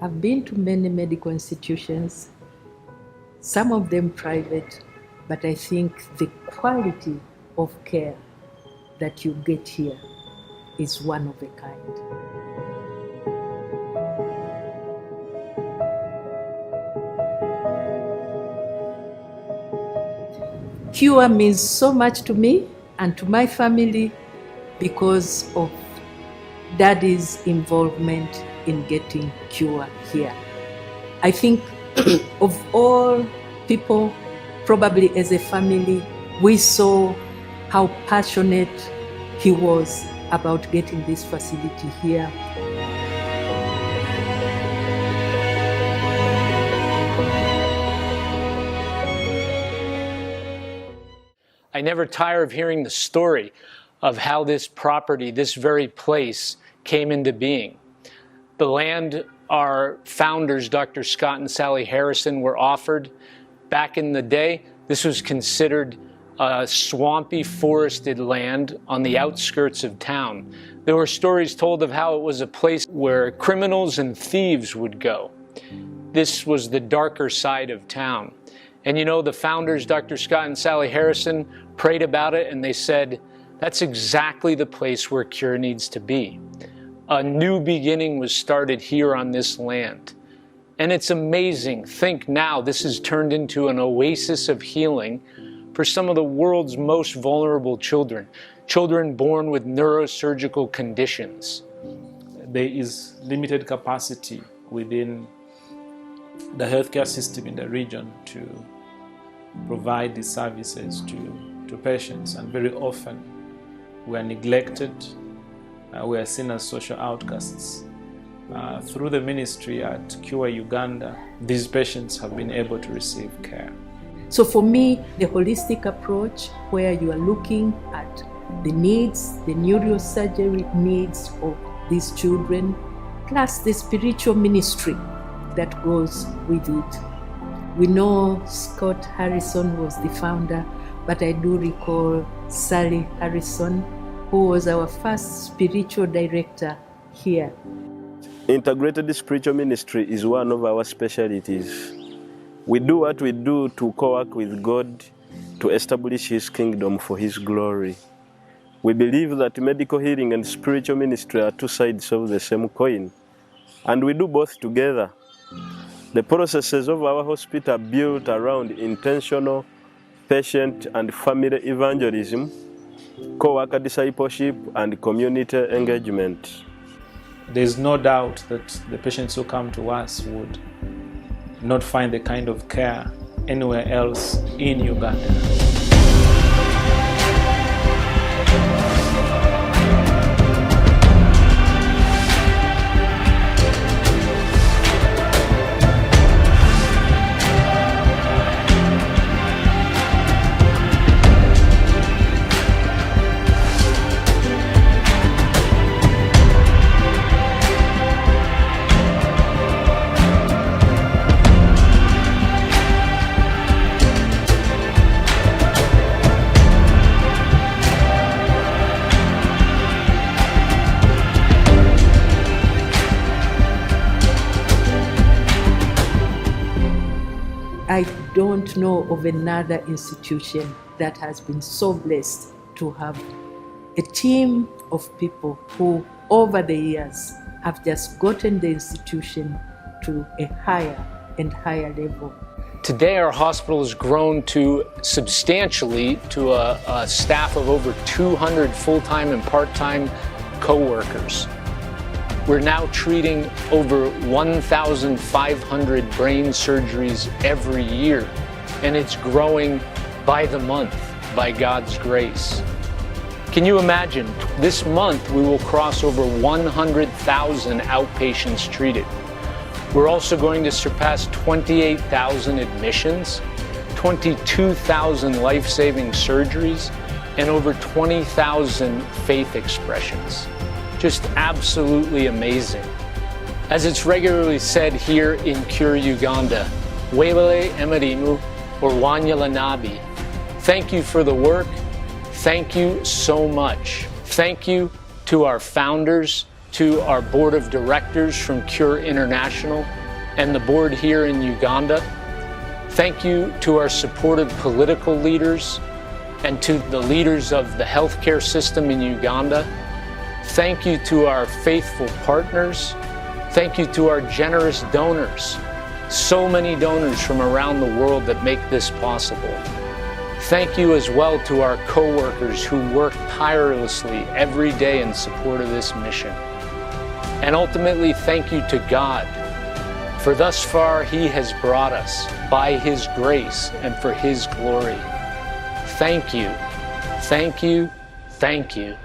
I've been to many medical institutions, some of them private, but I think the quality of care that you get here is one of a kind. Cure means so much to me and to my family because of Daddy's involvement in getting Cure here. I think of all people, probably as a family, we saw how passionate he was about getting this facility here. I never tire of hearing the story of how this property, this very place, came into being. The land our founders, Dr. Scott and Sally Harrison, were offered back in the day, this was considered swampy, forested land on the outskirts of town. There were stories told of how it was a place where criminals and thieves would go. This was the darker side of town. And you know, the founders, Dr. Scott and Sally Harrison, prayed about it and they said, that's exactly the place where Cure needs to be. A new beginning was started here on this land. And it's amazing. Think now, this has turned into an oasis of healing for some of the world's most vulnerable children, children born with neurosurgical conditions. There is limited capacity within the healthcare system in the region to provide these services to patients, and very often we are neglected, we are seen as social outcasts. Through the ministry at Cure Uganda, these patients have been able to receive care. So for me, the holistic approach where you are looking at the needs, the neurosurgery needs of these children, plus the spiritual ministry that goes with it. We know Scott Harrison was the founder, but I do recall Sally Harrison, who was our first spiritual director here. Integrated spiritual ministry is one of our specialties. We do what we do to co-work with God to establish His kingdom for His glory. We believe that medical healing and spiritual ministry are two sides of the same coin, and we do both together. The processes of our hospital are built around intentional patient and family evangelism, co-worker discipleship, and community engagement. There is no doubt that the patients who come to us would not find the kind of care anywhere else in Uganda. I don't know of another institution that has been so blessed to have a team of people who, over the years, have just gotten the institution to a higher and higher level. Today, our hospital has grown substantially to a staff of over 200 full-time and part-time co-workers. We're now treating over 1,500 brain surgeries every year, and it's growing by the month, by God's grace. Can you imagine? This month we will cross over 100,000 outpatients treated. We're also going to surpass 28,000 admissions, 22,000 life-saving surgeries, and over 20,000 faith expressions. Just absolutely amazing. As it's regularly said here in Cure Uganda, Wewele Emerimu or Wanyala Nabi. Thank you for the work. Thank you so much. Thank you to our founders, to our board of directors from Cure International and the board here in Uganda. Thank you to our supportive political leaders and to the leaders of the healthcare system in Uganda. Thank you to our faithful partners. Thank you to our generous donors. So many donors from around the world that make this possible. Thank you as well to our co-workers who work tirelessly every day in support of this mission. And ultimately, thank you to God, for thus far He has brought us by His grace and for His glory. Thank you, thank you, thank you.